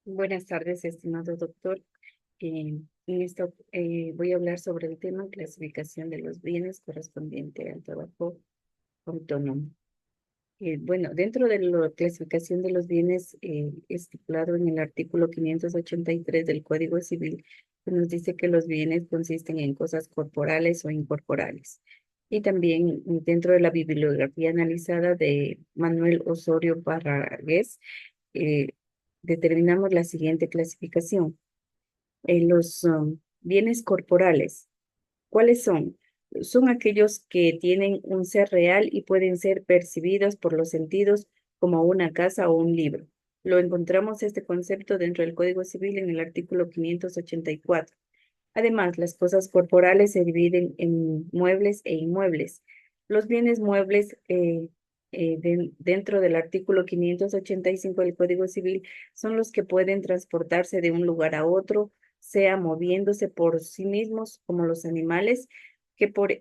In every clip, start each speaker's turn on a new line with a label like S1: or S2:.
S1: Buenas tardes, estimado doctor. En esta voy a hablar sobre el tema clasificación de los bienes correspondiente al trabajo autónomo. Bueno, dentro de la clasificación de los bienes estipulado en el artículo 583 del Código Civil, que nos dice que los bienes consisten en cosas corporales o incorporales. Y también dentro de la bibliografía analizada de Manuel Osorio Parragués, eh, determinamos la siguiente clasificación. Los bienes corporales, ¿cuáles son? Son aquellos que tienen un ser real y pueden ser percibidos por los sentidos como una casa o un libro. Lo encontramos este concepto dentro del Código Civil en el artículo 584. Además, las cosas corporales se dividen en muebles e inmuebles. Los bienes muebles dentro del artículo 585 del Código Civil son los que pueden transportarse de un lugar a otro, sea moviéndose por sí mismos como los animales, que por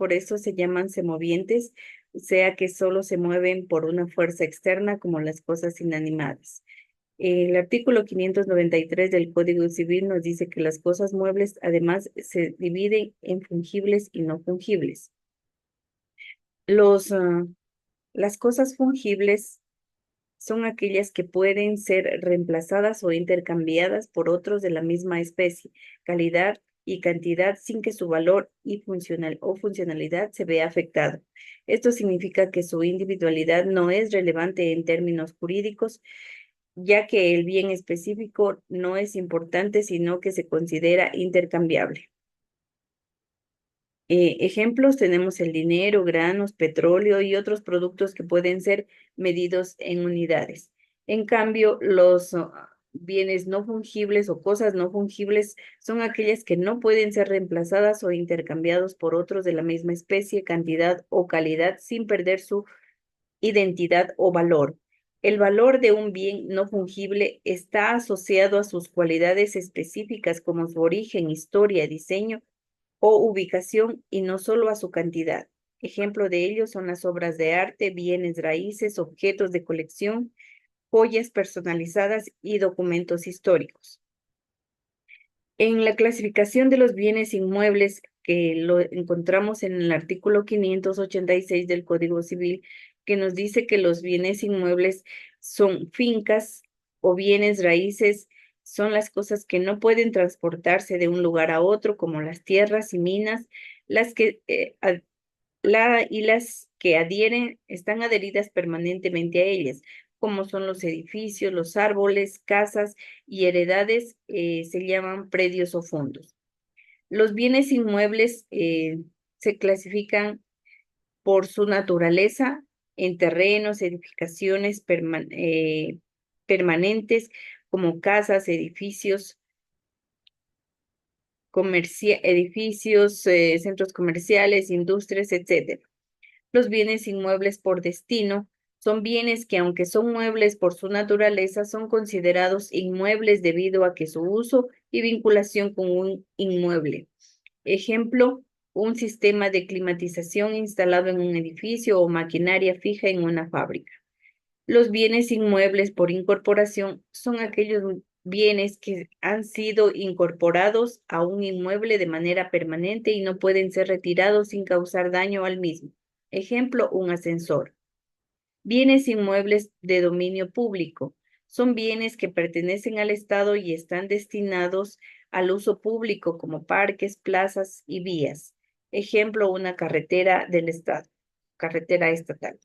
S1: eso se llaman semovientes, sea que solo se mueven por una fuerza externa como las cosas inanimadas. El artículo 593 del Código Civil nos dice que las cosas muebles además se dividen en fungibles y no fungibles. Los, ah, las cosas fungibles son aquellas que pueden ser reemplazadas o intercambiadas por otros de la misma especie, calidad y cantidad sin que su valor y funcionalidad se vea afectado. Esto significa que su individualidad no es relevante en términos jurídicos, ya que el bien específico no es importante, sino que se considera intercambiable. Ejemplos tenemos el dinero, granos, petróleo y otros productos que pueden ser medidos en unidades. En cambio, los bienes no fungibles o cosas no fungibles son aquellas que no pueden ser reemplazadas o intercambiados por otros de la misma especie, cantidad o calidad sin perder su identidad o valor. El valor de un bien no fungible está asociado a sus cualidades específicas como su origen, historia, diseño o ubicación y no solo a su cantidad. Ejemplo de ello son las obras de arte, bienes raíces, objetos de colección, joyas personalizadas y documentos históricos. En la clasificación de los bienes inmuebles, que lo encontramos en el artículo 586 del Código Civil, que nos dice que los bienes inmuebles son fincas o bienes raíces, son las cosas que no pueden transportarse de un lugar a otro, como las tierras y minas, las que y las que adhieren, están adheridas permanentemente a ellas, como son los edificios, los árboles, casas y heredades, se llaman predios o fondos. Los bienes inmuebles se clasifican por su naturaleza en terrenos, edificaciones permanentes, como casas, edificios, centros comerciales, industrias, etcétera. Los bienes inmuebles por destino son bienes que, aunque son muebles por su naturaleza, son considerados inmuebles debido a que su uso y vinculación con un inmueble. Ejemplo, un sistema de climatización instalado en un edificio o maquinaria fija en una fábrica. Los bienes inmuebles por incorporación son aquellos bienes que han sido incorporados a un inmueble de manera permanente y no pueden ser retirados sin causar daño al mismo. Ejemplo, un ascensor. Bienes inmuebles de dominio público son bienes que pertenecen al Estado y están destinados al uso público como parques, plazas y vías. Ejemplo, una carretera del Estado, carretera estatal.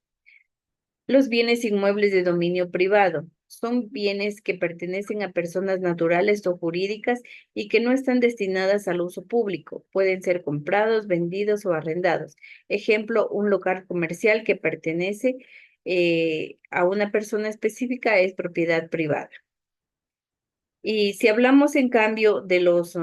S1: Los bienes inmuebles de dominio privado son bienes que pertenecen a personas naturales o jurídicas y que no están destinadas al uso público. Pueden ser comprados, vendidos o arrendados. Ejemplo, un local comercial que pertenece a una persona específica es propiedad privada. Y si hablamos en cambio de los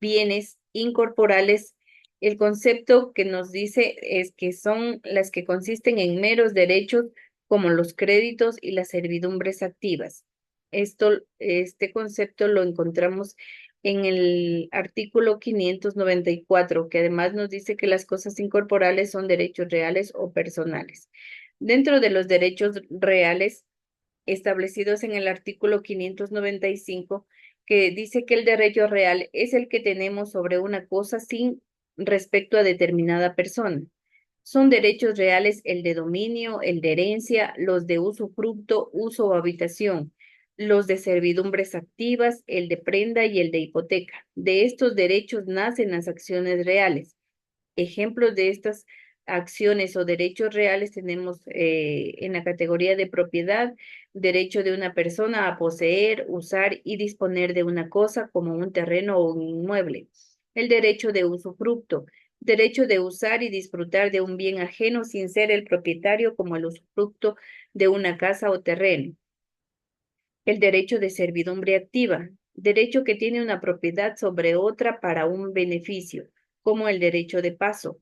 S1: bienes incorporales, el concepto que nos dice es que son las que consisten en meros derechos como los créditos y las servidumbres activas. Este concepto lo encontramos en el artículo 594, que además nos dice que las cosas incorporales son derechos reales o personales. Dentro de los derechos reales, establecidos en el artículo 595, que dice que el derecho real es el que tenemos sobre una cosa sin respecto a determinada persona. Son derechos reales el de dominio, el de herencia, los de usufructo, uso o habitación, los de servidumbres activas, el de prenda y el de hipoteca. De estos derechos nacen las acciones reales. Ejemplos de estas acciones o derechos reales tenemos en la categoría de propiedad, derecho de una persona a poseer, usar y disponer de una cosa como un terreno o un inmueble. El derecho de usufructo, derecho de usar y disfrutar de un bien ajeno sin ser el propietario como el usufructo de una casa o terreno. El derecho de servidumbre activa, derecho que tiene una propiedad sobre otra para un beneficio, como el derecho de paso.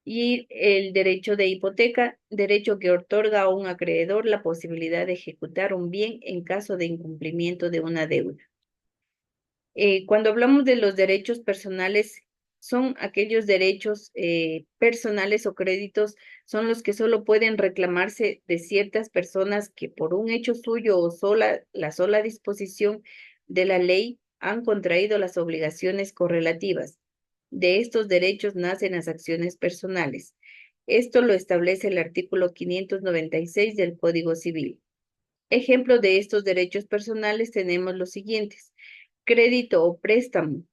S1: Y el derecho de hipoteca, derecho que otorga a un acreedor la posibilidad de ejecutar un bien en caso de incumplimiento de una deuda. Cuando hablamos de los derechos personales, son aquellos derechos personales o créditos, son los que solo pueden reclamarse de ciertas personas que por un hecho suyo o la sola disposición de la ley han contraído las obligaciones correlativas. De estos derechos nacen las acciones personales. Esto lo establece el artículo 596 del Código Civil. Ejemplo de estos derechos personales tenemos los siguientes. Crédito o préstamo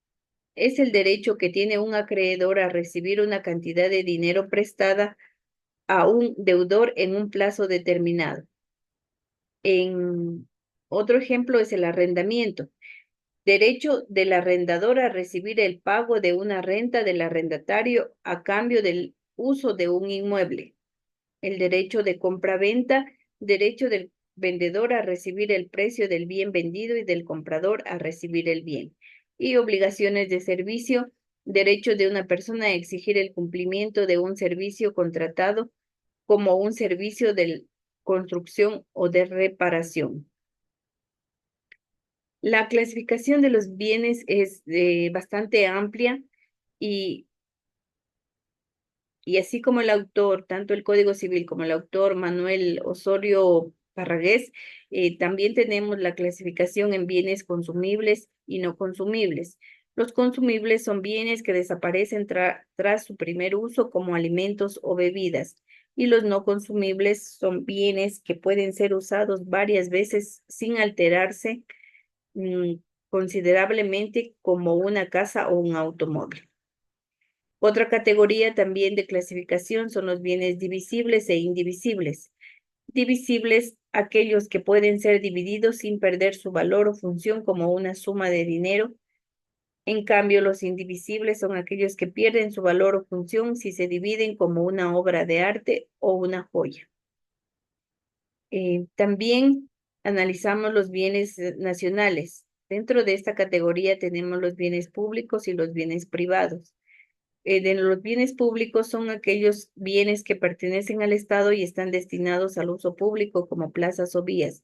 S1: es el derecho que tiene un acreedor a recibir una cantidad de dinero prestada a un deudor en un plazo determinado. En otro ejemplo es el arrendamiento. Derecho del arrendador a recibir el pago de una renta del arrendatario a cambio del uso de un inmueble. El derecho de compra-venta, derecho del vendedor a recibir el precio del bien vendido y del comprador a recibir el bien. Y obligaciones de servicio, derecho de una persona a exigir el cumplimiento de un servicio contratado como un servicio de construcción o de reparación. La clasificación de los bienes es bastante amplia y Y así como el autor, tanto el Código Civil como el autor Manuel Osorio Parragués, también tenemos la clasificación en bienes consumibles y no consumibles. Los consumibles son bienes que desaparecen tras su primer uso como alimentos o bebidas, y los no consumibles son bienes que pueden ser usados varias veces sin alterarse mm, considerablemente como una casa o un automóvil. Otra categoría también de clasificación son los bienes divisibles e indivisibles. Divisibles, aquellos que pueden ser divididos sin perder su valor o función como una suma de dinero. En cambio, los indivisibles son aquellos que pierden su valor o función si se dividen como una obra de arte o una joya. También analizamos los bienes nacionales. Dentro de esta categoría tenemos los bienes públicos y los bienes privados. De los bienes públicos son aquellos bienes que pertenecen al Estado y están destinados al uso público como plazas o vías.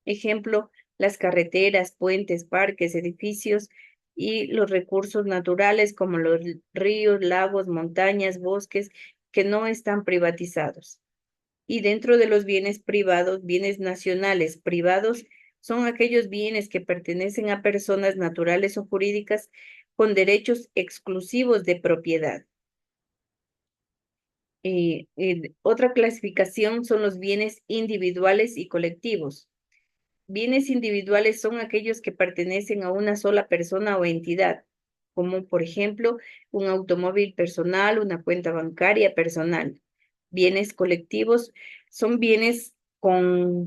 S1: Ejemplo, las carreteras, puentes, parques, edificios y los recursos naturales como los ríos, lagos, montañas, bosques que no están privatizados. Y dentro de los bienes privados, bienes nacionales privados, son aquellos bienes que pertenecen a personas naturales o jurídicas con derechos exclusivos de propiedad. Otra clasificación son los bienes individuales y colectivos. Bienes individuales son aquellos que pertenecen a una sola persona o entidad, como por ejemplo un automóvil personal, una cuenta bancaria personal. Bienes colectivos son bienes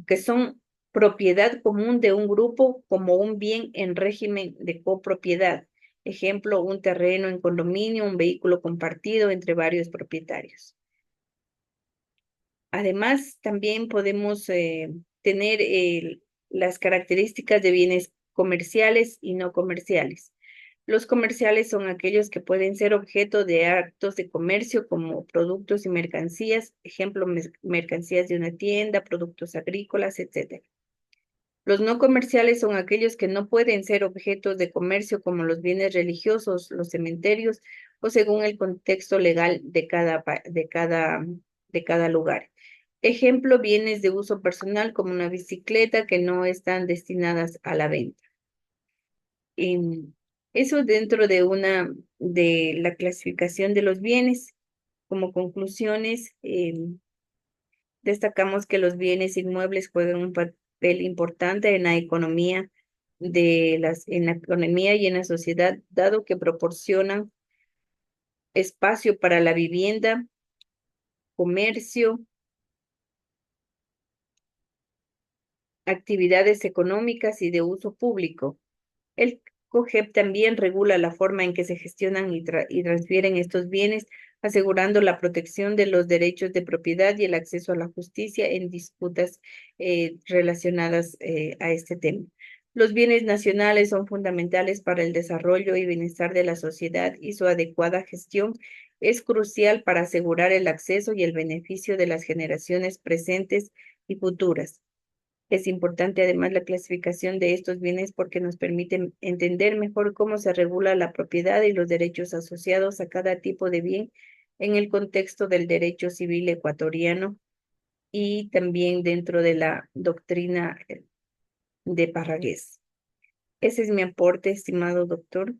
S1: que son propiedad común de un grupo como un bien en régimen de copropiedad. Ejemplo, un terreno en condominio, un vehículo compartido entre varios propietarios. Además, también podemos tener las características de bienes comerciales y no comerciales. Los comerciales son aquellos que pueden ser objeto de actos de comercio como productos y mercancías, ejemplo, mercancías de una tienda, productos agrícolas, etc. Los no comerciales son aquellos que no pueden ser objetos de comercio como los bienes religiosos, los cementerios o según el contexto legal de cada lugar. Ejemplo, bienes de uso personal como una bicicleta que no están destinadas a la venta. Em, Eso dentro de la clasificación de los bienes. Como conclusiones, destacamos que los bienes inmuebles juegan un papel importante en la economía en la economía y en la sociedad, dado que proporcionan espacio para la vivienda, comercio, actividades económicas y de uso público. El COGEP también regula la forma en que se gestionan y transfieren estos bienes, asegurando la protección de los derechos de propiedad y el acceso a la justicia en disputas relacionadas a este tema. Los bienes nacionales son fundamentales para el desarrollo y bienestar de la sociedad y su adecuada gestión es crucial para asegurar el acceso y el beneficio de las generaciones presentes y futuras. Es importante además la clasificación de estos bienes porque nos permite entender mejor cómo se regula la propiedad y los derechos asociados a cada tipo de bien en el contexto del derecho civil ecuatoriano y también dentro de la doctrina de Parragués. Ese es mi aporte, estimado doctor.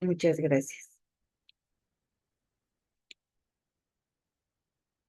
S1: Muchas gracias.